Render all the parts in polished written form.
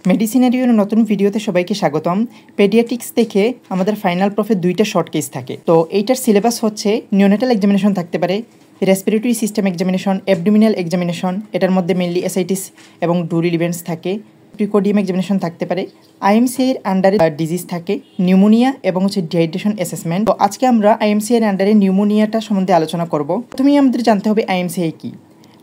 মেডিসিনারিওর নতুন ভিডিওতে সবাইকে স্বাগতম। পেডিয়াট্রিক্স দেখে আমাদের ফাইনাল প্রফের দুইটা শর্ট কেস থাকে। তো এইটার সিলেবাস হচ্ছে নিওনেটাল এক্সামিনেশন থাকতে পারে, respiratory system examination, abdominal examination, এটার মধ্যে মেনলি এসআইটিস এবং ডুরিল ইভেন্টস থাকে, প্রিকোডিয়াম এক্সামিনেশন থাকতে পারে, আইএমসি এর আন্ডারে ডিজিজ থাকে, নিউমোনিয়া এবং হচ্ছে ডিহাইড্রেশন অ্যাসেসমেন্ট। তো আজকে আমরা আইএমসি এর আন্ডারে নিউমোনিয়াটা সম্বন্ধে আলোচনা করব। প্রথমেই আমাদের জানতে হবে আইএমসি কি।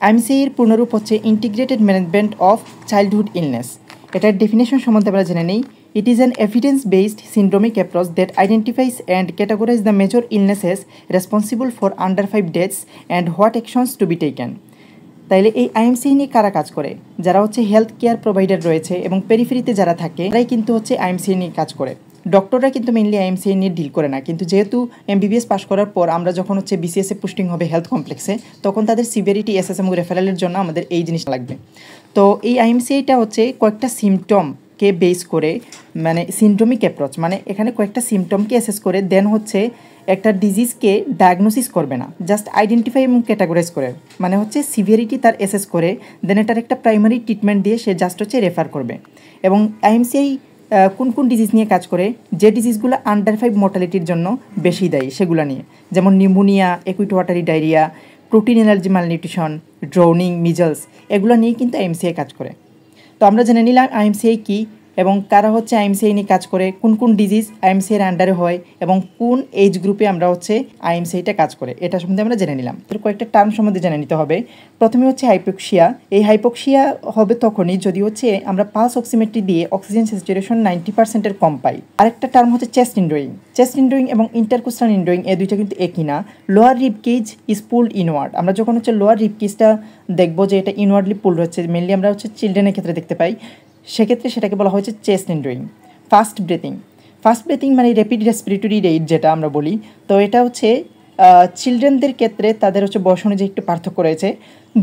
আইএমসি এর পূর্ণরূপ হচ্ছে integrated management of childhood illness. এটার ডেফিনেশন সম্বন্ধে আমরা জেনে নেই। It is an evidence based syndromic approach that identifies and categorise the major illnesses responsible for under 5 deaths and what actions to be taken. তাইলে এই আইএমসি নিয়ে কারা কাজ করে? যারা হচ্ছে হেলথ কেয়ার প্রোভাইডার রয়েছে এবং পেরিফেরিতে যারা থাকে তারাই কিন্তু হচ্ছে আইএমসি নিয়ে কাজ করে। ডক্টররা কিন্তু মেনলি আইএমসি নিয়ে ডিল করে না, কিন্তু যেহেতু এমবিবিএস পাস করার পর আমরা যখন হচ্ছে বিসিএসে পোস্টিং হবে হেলথ কমপ্লেক্সে, তখন তাদের সিভিয়ারিটি এসএস এবং রেফারেলের জন্য আমাদের এই জিনিসটা লাগবে। তো এই আইএমসিটা হচ্ছে কয়েকটা সিমটমকে বেস করে, মানে সিন্ড্রোমিক অ্যাপ্রোচ, মানে এখানে কয়েকটা সিমটমকে অ্যাসেস করে দেন হচ্ছে একটা ডিজিজকে ডায়াগনোসিস করবে না, জাস্ট আইডেন্টিফাই এবং ক্যাটাগরাইজ করে, মানে হচ্ছে সিভিয়ারিটি তার অ্যাসেস করে দেন এটার একটা প্রাইমারি ট্রিটমেন্ট দিয়ে সে জাস্ট হচ্ছে রেফার করবে। এবং আইএমসিআই কোন কোন ডিজিজ নিয়ে কাজ করে, যে ডিজিজগুলো আন্ডার 5 মর্টালিটির জন্য বেশি দায়ী সেগুলো নিয়ে, যেমন pneumonia, acute watery diarrhoea, protein energy malnutrition, drowning, measles, এগুলো নিয়ে কিন্তু আইএমসিআই কাজ করে। তো আমরা জেনে নিলাম আইএমসিআই কী এবং কারা হচ্ছে আইএমসিআই নিয়ে কাজ করে, কোন কোন ডিজিজ আইএমসিআইয়ের আন্ডারে হয় এবং কোন এজ গ্রুপে আমরা হচ্ছে আইএমসিআইটা কাজ করে, এটা সম্বন্ধে আমরা জেনে নিলাম। এর কয়েকটা টার্ম সম্বন্ধে জেনে নিতে হবে। প্রথমে হচ্ছে হাইপোক্সিয়া। এই হাইপোক্সিয়া হবে তখনই যদি হচ্ছে আমরা পালস অক্সিমেট্রি দিয়ে অক্সিজেন স্যাচুরেশন 90%-এর কম পাই। আরেকটা টার্ম হচ্ছে চেস্ট ইনড্রয়িং। চেস্ট ইনড্রয়িং এবং ইন্টারকোস্টাল ইনড্রয়িং এই দুইটা কিন্তু একই না। Lower rib cage is pulled inward. আমরা যখন হচ্ছে লোয়ার রিব কেজটা দেখবো যে এটা ইনওয়ার্ডলি পুলড হচ্ছে, মেনলি আমরা হচ্ছে চিলড্রেনের ক্ষেত্রে দেখতে পাই, সেক্ষেত্রে সেটাকে বলা হয়েছে chest indrawing. Fast breathing. Fast breathing মানে র্যাপিড রেসপিরেটরি রেট যেটা আমরা বলি, তো এটা হচ্ছে চিলড্রেনদের ক্ষেত্রে তাদের হচ্ছে বয়স অনুযায়ী একটু পার্থক্য রয়েছে।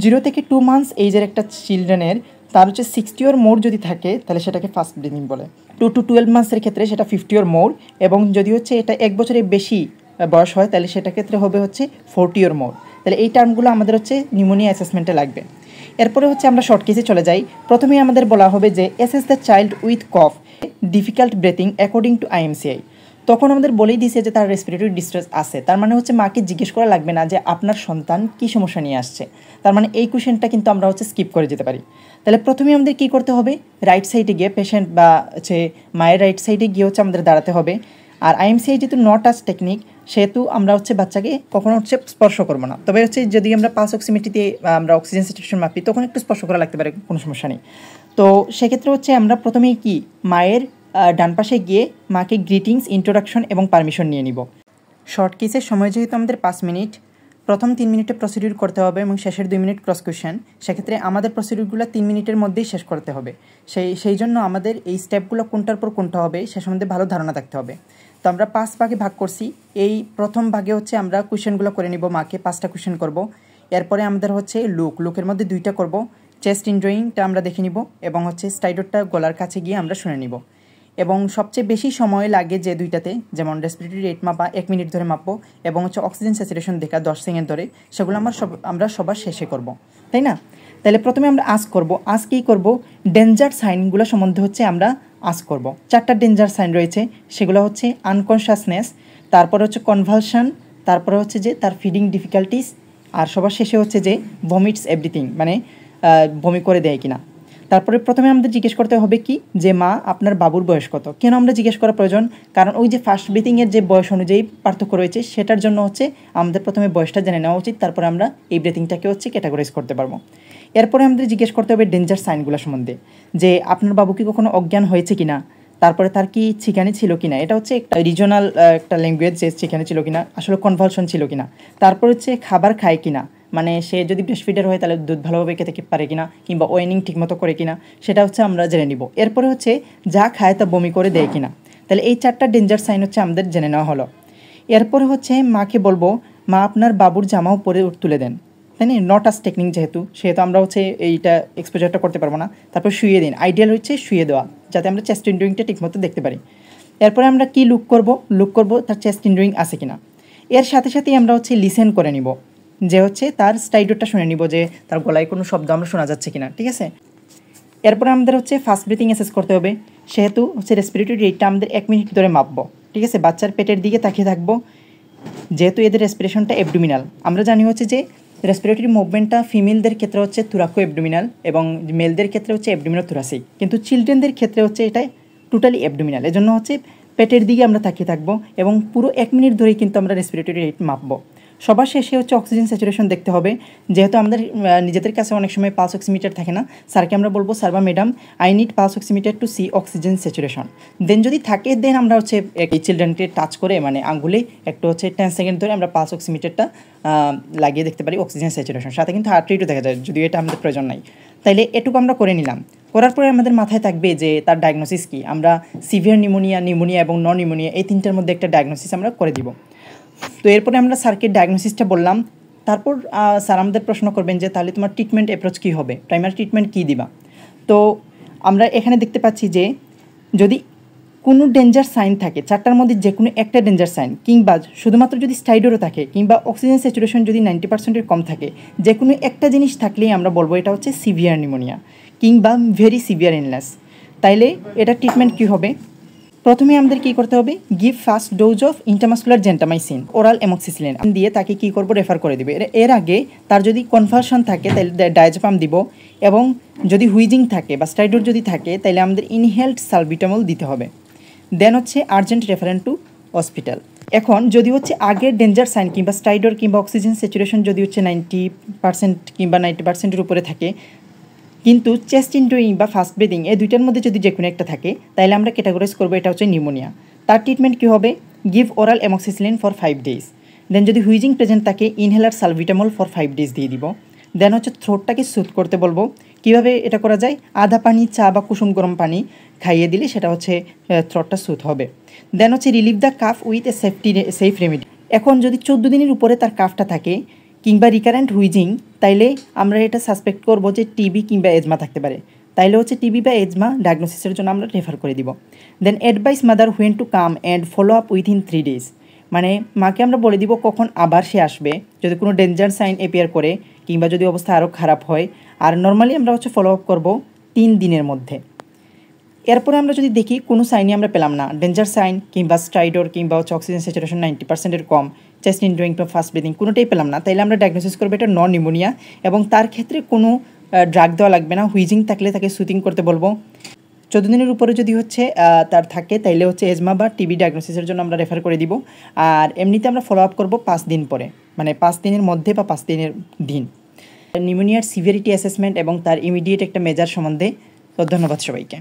0 থেকে 2 মান্থস এইজের একটা চিলড্রেনের তার হচ্ছে 60 or more যদি থাকে তাহলে সেটাকে ফাস্ট ব্রিথিং বলে। 2 to 12 মান্থসের ক্ষেত্রে সেটা 50 or more, এবং যদি হচ্ছে এটা 1 বছরের বেশি বয়স হয় তাহলে সেটার ক্ষেত্রে হবে হচ্ছে 40 or more। তাহলে এই টার্মগুলো আমাদের হচ্ছে নিউমোনিয়া অ্যাসেসমেন্টে লাগবে। এরপরে হচ্ছে আমরা শর্ট কেসে চলে যাই। প্রথমেই আমাদের বলা হবে যে assess the child with cough, difficult breathing according to IMCI. তখন আমাদের বলেই দিয়েছে যে তার রেসপিরেটরি ডিস্ট্রেস আছে, তার মানে হচ্ছে মাকে জিজ্ঞেস করা লাগবে না যে আপনার সন্তান কী সমস্যা নিয়ে আসছে, তার মানে এই কোয়েশ্চেনটা কিন্তু আমরা হচ্ছে স্কিপ করে যেতে পারি। তাহলে প্রথমেই আমাদের কী করতে হবে, রাইট সাইডে গিয়ে পেশেন্ট বা হচ্ছে মায়ের রাইট সাইডে গিয়ে হচ্ছে আমাদের দাঁড়াতে হবে। আর আইএমসিআই যেহেতু ন টাচ টেকনিক, সেহেতু আমরা হচ্ছে বাচ্চাকে কখনো হচ্ছে স্পর্শ করবো না। তবে হচ্ছে যদি আমরা পালস অক্সিমেট্রিতে আমরা অক্সিজেন স্যাচুরেশন মাপি তখন একটু স্পর্শ করা লাগতে পারে, কোনো সমস্যা নেই। তো সেক্ষেত্রে হচ্ছে আমরা প্রথমেই কি মায়ের ডান পাশে গিয়ে মাকে গ্রিটিংস, ইন্ট্রোডাকশন এবং পারমিশন নিয়ে নিব। শর্ট কেসের সময় যেহেতু আমাদের 5 মিনিট, প্রথম 3 মিনিটে প্রসিডিউর করতে হবে এবং শেষের 2 মিনিট প্রসিকিউশন, সেক্ষেত্রে আমাদের প্রসিডিউরগুলো 3 মিনিটের মধ্যেই শেষ করতে হবে। সেই জন্য আমাদের এই স্টেপগুলো কোনটার পর কোনটা হবে সে সম্বন্ধে ভালো ধারণা থাকতে হবে। তো আমরা 5 ভাগে ভাগ করছি। এই প্রথম ভাগে হচ্ছে আমরা কোয়েশ্চেনগুলো করে নিব, মাকে 5টা কোয়েশ্চেন করব। এরপরে আমাদের হচ্ছে লুকের মধ্যে 2টা করব, চেস্ট ইনড্রয়িংটা আমরা দেখে নিব এবং হচ্ছে স্টাইডরটা গলার কাছে গিয়ে আমরা শুনে নিব। এবং সবচেয়ে বেশি সময় লাগে যে দুইটাতে, যেমন রেসপিরেটরি রেট মাপা 1 মিনিট ধরে মাপবো এবং হচ্ছে অক্সিজেন স্যাচুরেশন দেখা 10 সেকেন্ড ধরে, সেগুলো আমরা সবার শেষে করব, তাই না? তাহলে প্রথমে আমরা আজ কী করব, ডেঞ্জার সাইনগুলো সম্বন্ধে হচ্ছে আমরা করব। 4টা ডেঞ্জার সাইন রয়েছে, সেগুলো হচ্ছে আনকনশাসনেস, তারপরে হচ্ছে কনভালশন, তারপরে হচ্ছে যে তার ফিডিং ডিফিকাল্টিস, আর সবার শেষে হচ্ছে যে ভমিটস এভরিথিং, মানে বমি করে দেয় কিনা। তারপরে প্রথমে আমাদের জিজ্ঞেস করতে হবে কি, যে মা আপনার বাবুর বয়স কত। কেন আমরা জিজ্ঞেস করা প্রয়োজন? কারণ ওই যে ফার্স্ট ব্রিথিংয়ের যে বয়স অনুযায়ী পার্থক্য রয়েছে সেটার জন্য হচ্ছে আমাদের প্রথমে বয়সটা জেনে নেওয়া উচিত, তারপরে আমরা এই ব্রিথিংটাকে হচ্ছে ক্যাটাগরাইজ করতে পারবো। এরপরে আমাদের জিজ্ঞেস করতে হবে ডেঞ্জার সাইনগুলো সম্বন্ধে, যে আপনার বাবু কি কখনো অজ্ঞান হয়েছে কিনা, তারপরে তার কি ছিকানি ছিল কিনা, এটা হচ্ছে একটা রিজনাল একটা ল্যাঙ্গুয়েজ, যে ছিকানি ছিল কিনা, আসলে কনভালশন ছিল কিনা, তারপর হচ্ছে খাবার খায় কিনা, মানে সে যদি ব্রেস্ট ফিডার হয় তাহলে দুধ ভালোভাবে খেতে পারে কিনা, কিংবা ওয়েনিং ঠিকমতো করে কিনা, সেটা হচ্ছে আমরা জেনে নিব। এরপরে হচ্ছে যা খায় তা বমি করে দেয় কিনা। তাহলে এই 4টা ডেঞ্জার সাইন হচ্ছে আমাদের জেনে নেওয়া হলো। এরপরে হচ্ছে মাকে বলবো, মা আপনার বাবুর জামাও পরে তুলে দেন, তাই না? নট আস টেকনিক সেহেতু আমরা হচ্ছে এইটা এক্সপোজারটা করতে পারবো না। তারপর শুয়ে দিন, আইডিয়াল হচ্ছে শুয়ে দেওয়া, যাতে আমরা চেস্ট ইনড্রয়িংটা ঠিকমতো দেখতে পারি। এরপরে আমরা কি লুক করব তার চেস্ট ইনড্রয়িং আছে কিনা। এর সাথে সাথেই আমরা হচ্ছে লিসেন করে নিব, যে হচ্ছে তার স্টাইডরটা শুনে নিব যে তার গলায় কোনো শব্দ আমরা শোনা যাচ্ছে কিনা, ঠিক আছে? এরপরে আমাদের হচ্ছে ফাস্ট ব্রিথিং অ্যাসেস করতে হবে, সেহেতু হচ্ছে রেসপিরেটরি রেটটা আমাদের 1 মিনিট ধরে মাপবো, ঠিক আছে। বাচ্চার পেটের দিকে তাকিয়ে থাকবো, যেহেতু এদের রেসপিরেশনটা অ্যাবডোমিনাল। আমরা জানি হচ্ছে যে রেসপিরেটরি মুভমেন্টটা ফিমেলদের ক্ষেত্রে হচ্ছে থুরাকো অ্যাবডোমিনাল এবং মেলদের ক্ষেত্রে হচ্ছে অ্যাবডোমিনাল থোরাসিক, কিন্তু চিলড্রেনদের ক্ষেত্রে হচ্ছে এটা টোটালি অ্যাবডোমিনাল। এজন্য হচ্ছে পেটের দিকে আমরা তাকিয়ে থাকবো এবং পুরো 1 মিনিট ধরেই কিন্তু আমরা রেসপিরেটরি রেট মাপবো। সবার শেষে হচ্ছে অক্সিজেন স্যাচুরেশন দেখতে হবে, যেহেতু আমাদের নিজেদের কাছে অনেক সময় পালস অক্সিমিটার থাকে না, স্যারকে আমরা বলবো স্যার বা madam I need pulse oximeter to see oxygen saturation. Then যদি থাকে দেন আমরা হচ্ছে এই চিলড্রেনকে টাচ করে মানে আঙ্গুলে একটু হচ্ছে 10 সেকেন্ড ধরে আমরা পালস অক্সিমিটারটা লাগিয়ে দেখতে পারি অক্সিজেন স্যাচুরেশন, সাথে কিন্তু হার্ট রেটও দেখা যায়, যদিও এটা আমাদের প্রয়োজন নাই। তাইলে এটুকু আমরা করে নিলাম। করার পরে আমাদের মাথায় থাকবে যে তার ডায়াগনোসিস কী। আমরা সিভিয়ার নিউমোনিয়া এবং নন নিউমোনিয়া এই তিনটার মধ্যে একটা ডায়াগনোসিস আমরা করে দিব। তো এরপরে আমরা স্যারকে ডায়াগনোসিসটা বললাম, তারপর স্যার আমাদের প্রশ্ন করবেন যে তাহলে তোমার ট্রিটমেন্ট অ্যাপ্রোচ কী হবে, প্রাইমারি ট্রিটমেন্ট কী দিবা। তো আমরা এখানে দেখতে পাচ্ছি যে যদি কোনো ডেঞ্জার সাইন থাকে, 4টার মধ্যে যে কোনো একটা ডেঞ্জার সাইন, কিংবা শুধুমাত্র যদি স্টাইডরও থাকে, কিংবা অক্সিজেন স্যাচুরেশন যদি 90%-এর কম থাকে, যে কোনো একটা জিনিস থাকলেই আমরা বলবো এটা হচ্ছে সিভিয়ার নিউমোনিয়া কিংবা ভেরি সিভিয়ার ইলনেস। তাইলে এটা ট্রিটমেন্ট কী হবে? প্রথমে আমাদের কী করতে হবে, give first dose of intermuscular gentamicin oral amoxicillin দিয়ে তাকে কী করবো, রেফার করে দিবে। এর আগে তার যদি কনভালশন থাকে তাহলে ডায়াজেপাম দিব, এবং যদি হুইজিং থাকে বা স্টাইডর যদি থাকে তাহলে আমাদের ইনহেলড সালবিটামল দিতে হবে। দেন হচ্ছে আর্জেন্ট রেফারেন টু হসপিটাল। এখন যদি হচ্ছে আগের ডেঞ্জার সাইন কিংবা স্টাইডর কিংবা অক্সিজেন স্যাচুরেশন যদি হচ্ছে 90% কিংবা 90%-এর উপরে থাকে, কিন্তু চেস্ট ইনডোয়িং বা ফাস্ট ব্রিদিং এই দুইটার মধ্যে যদি যে কোনো একটা থাকে, তাহলে আমরা ক্যাটাগরাইজ করবো এটা হচ্ছে নিউমোনিয়া। তার ট্রিটমেন্ট কী হবে, give oral amoxicillin for 5 days. Then যদি হুইজিং প্রেজেন্ট থাকে ইনহেলার সালভিটামল ফর 5 ডেজ দিয়ে দিব। দেন হচ্ছে থ্রোটটাকে সুথ করতে বলবো। কীভাবে এটা করা যায়, আধা পানি, চা বা কুসুম গরম পানি খাইয়ে দিলে সেটা হচ্ছে থ্রোটটা সুথ হবে। দেন হচ্ছে relieve the cough with a safe remedy. এখন যদি 14 দিনের উপরে তার কাফটা থাকে কিংবা রিকারেন্ট হুইজিং, তাইলে আমরা এটা সাসপেক্ট করবো যে টিবি কিংবা এজমা থাকতে পারে। তাইলে হচ্ছে টিবি বা এজমা ডায়াগনোসিসের জন্য আমরা রেফার করে দিব। Then advise mother when to come and follow up within 3 days. মানে মাকে আমরা বলে দিব কখন আবার সে আসবে যদি কোনো ডেঞ্জার সাইন অ্যাপিয়ার করে কিংবা যদি অবস্থা আরও খারাপ হয়। আর নর্মালি আমরা হচ্ছে ফলো আপ করবো 3 দিনের মধ্যে। এরপরে আমরা যদি দেখি কোনো সাইনই আমরা পেলাম না, ডেঞ্জার সাইন কিংবা স্টাইডর কিংবা হচ্ছে অক্সিজেন স্যাচুরেশন 90%-এর কম, চেস্ট ইনডোয়িং বা ফাস্ট ব্রিদিং কোনোটাই পেলাম না, তাইলে আমরা ডায়াগনোসিস করবো এটা নন নিউমোনিয়া, এবং তার ক্ষেত্রে কোনো ড্রাগ দেওয়া লাগবে না। হুইজিং থাকলে তাকে সুথিং করতে বলবো। 14 দিনের উপরে যদি হচ্ছে তার থাকে তাইলে হচ্ছে এজমা বা টিবি ডায়াগনোসিসের জন্য আমরা রেফার করে দিব। আর এমনিতে আমরা ফলো আপ করবো 5 দিন পরে, মানে 5 দিনের মধ্যে বা 5 দিনের দিন। নিউমোনিয়ার সিভিয়ারিটি অ্যাসেসমেন্ট এবং তার ইমিডিয়েট একটা মেজার সম্বন্ধে। তো ধন্যবাদ সবাইকে।